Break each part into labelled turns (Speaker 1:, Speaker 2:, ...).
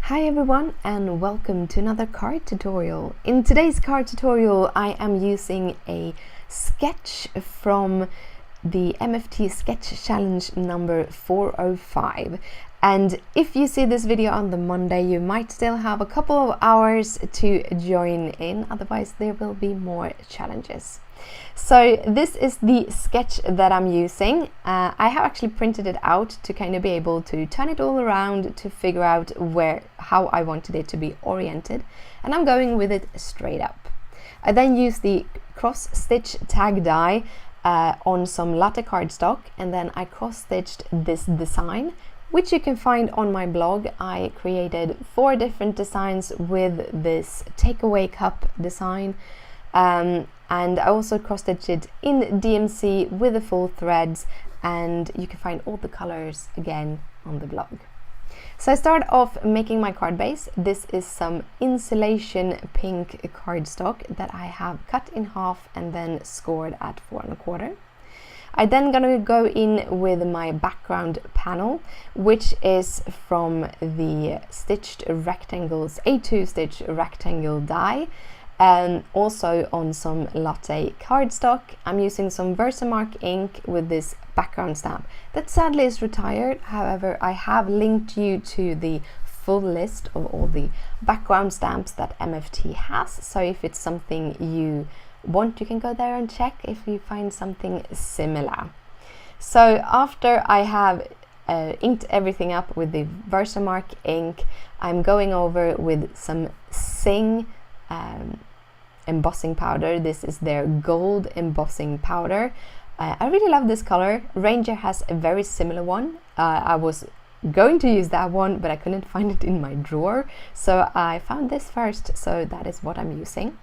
Speaker 1: Hi everyone and welcome to another card tutorial. In today's card tutorial I am using a sketch from the MFT Sketch Challenge number 405, and if you see this video on the Monday you might still have a couple of hours to join in, otherwise there will be more challenges. So this is the sketch that I'm using. I have actually printed it out to kind of be able to turn it all around to figure out how I wanted it to be oriented, and I'm going with it straight up. I then use the cross-stitch tag die on some latte cardstock, and then I cross-stitched this design, which you can find on my blog. I created 4 different designs with this takeaway cup design. And I also cross-stitched it in DMC with the full threads, and you can find all the colors again on the blog. So I start off making my card base. This is some insulation pink cardstock that I have cut in half and then scored at 4 1/4. I then gonna go in with my background panel, which is from the stitched rectangles, A2 stitch rectangle die. And also on some latte cardstock. I'm using some Versamark ink with this background stamp that sadly is retired. However, I have linked you to the full list of all the background stamps that MFT has, so if it's something you want, you can go there and check if you find something similar. So after I have inked everything up with the Versamark ink, I'm going over with some Sing embossing powder. This is their gold embossing powder. I really love this color. Ranger has a very similar one. I was going to use that one, but I couldn't find it in my drawer, so I found this first, so that is what I'm using.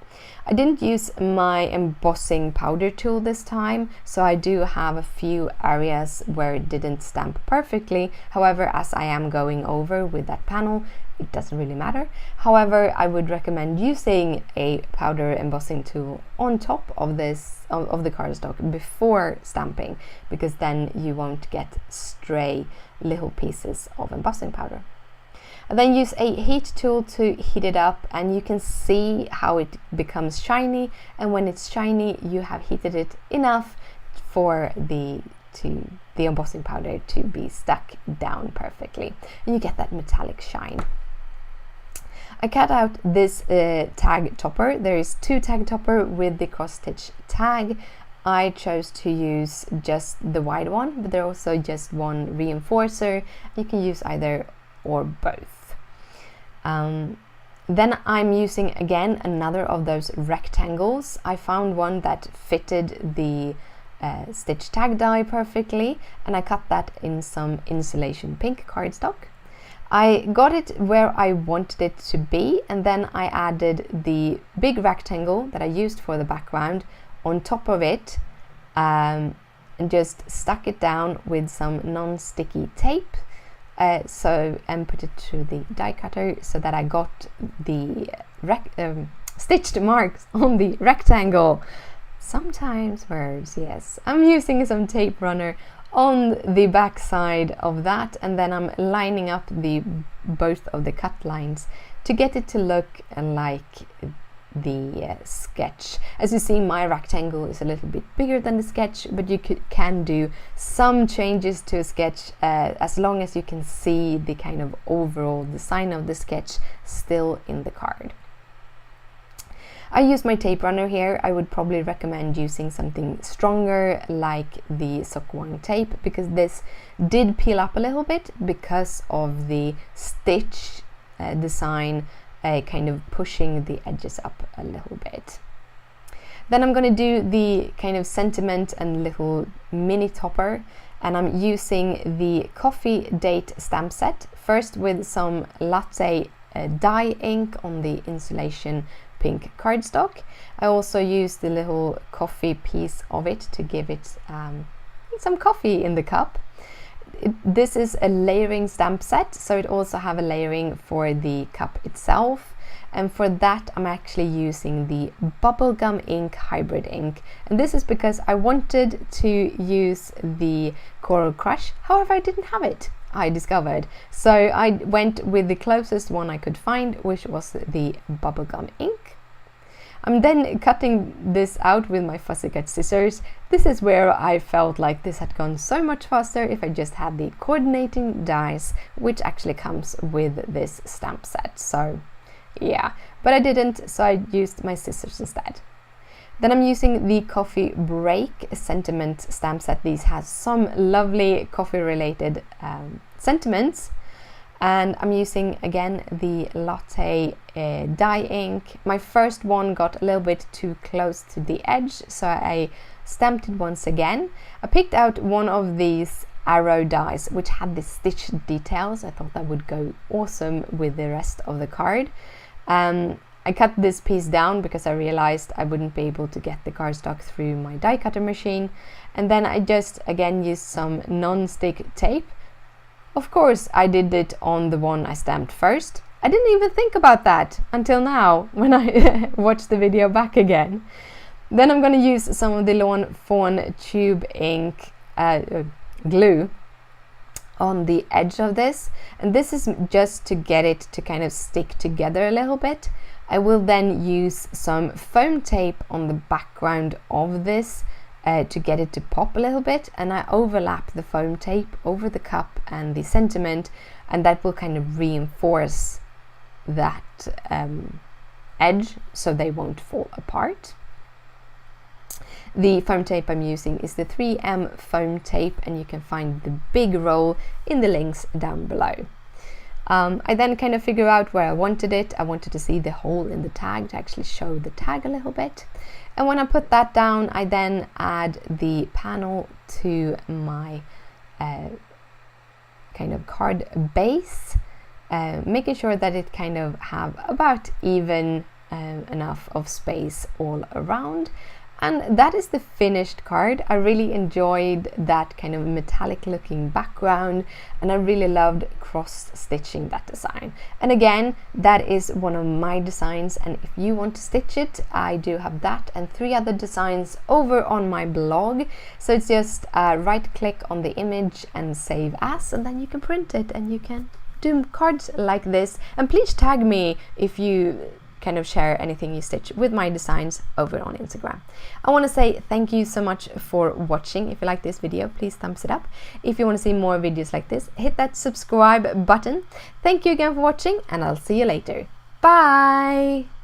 Speaker 1: I didn't use my embossing powder tool this time, so I do have a few areas where it didn't stamp perfectly. However, as I am going over with that panel, it doesn't really matter. However, I would recommend using a powder embossing tool on top of this of the cardstock before stamping, because then you won't get stray little pieces of embossing powder. I then use a heat tool to heat it up, and you can see how it becomes shiny, and when it's shiny you have heated it enough for the embossing powder to be stuck down perfectly, and you get that metallic shine. I cut out this tag topper. There is 2 tag topper with the cross-stitch tag. I chose to use just the wide one, but there are also just one reinforcer. You can use either or both. Then I'm using again another of those rectangles. I found one that fitted the stitch tag die perfectly, and I cut that in some insulation pink cardstock. I got it where I wanted it to be, and then I added the big rectangle that I used for the background on top of it, and just stuck it down with some non-sticky tape, and put it through the die cutter so that I got the stitched marks on the rectangle. Sometimes words, yes. I'm using some tape runner on the back side of that, and then I'm lining up both of the cut lines to get it to look like the sketch. As you see, my rectangle is a little bit bigger than the sketch, but you can do some changes to a sketch as long as you can see the kind of overall design of the sketch still in the card. I use my tape runner here. I would probably recommend using something stronger like the Sokwang tape, because this did peel up a little bit because of the stitch design kind of pushing the edges up a little bit. Then I'm going to do the kind of sentiment and little mini topper, and I'm using the coffee date stamp set, first with some latte dye ink on the insulation pink cardstock. I also used the little coffee piece of it to give it some coffee in the cup. This is a layering stamp set, so it also have a layering for the cup itself, and for that I'm actually using the bubblegum ink hybrid ink, and this is because I wanted to use the Coral Crush, however I didn't have it. I discovered. So I went with the closest one I could find, which was the bubblegum ink. I'm then cutting this out with my fussy cut scissors. This is where I felt like this had gone so much faster if I just had the coordinating dies, which actually comes with this stamp set. So yeah, but I didn't, so I used my scissors instead. Then I'm using the Coffee Break sentiment stamp set. These has some lovely coffee related sentiments. And I'm using again the latte dye ink. My first one got a little bit too close to the edge, so I stamped it once again. I picked out one of these arrow dies which had the stitch details. I thought that would go awesome with the rest of the card. I cut this piece down because I realized I wouldn't be able to get the cardstock through my die cutter machine. And then I just again used some non-stick tape. Of course, I did it on the one I stamped first. I didn't even think about that until now when I watched the video back again. Then I'm going to use some of the Lawn Fawn tube ink glue on the edge of this. And this is just to get it to kind of stick together a little bit. I will then use some foam tape on the background of this to get it to pop a little bit, and I overlap the foam tape over the cup and the sentiment, and that will kind of reinforce that edge so they won't fall apart. The foam tape I'm using is the 3M foam tape, and you can find the big roll in the links down below. I then kind of figure out where I wanted it. I wanted to see the hole in the tag to actually show the tag a little bit. And when I put that down, I then add the panel to my kind of card base, making sure that it kind of have about even enough of space all around. And that is the finished card. I really enjoyed that kind of metallic looking background, and I really loved cross-stitching that design. And again, that is one of my designs, and if you want to stitch it, I do have that and 3 other designs over on my blog. So it's just right click on the image and save as, and then you can print it and you can do cards like this. And please tag me if you kind of share anything you stitch with my designs over on Instagram. I want to say thank you so much for watching. If you like this video, please thumbs it up. If you want to see more videos like this, hit that subscribe button. Thank you again for watching, and I'll see you later. Bye!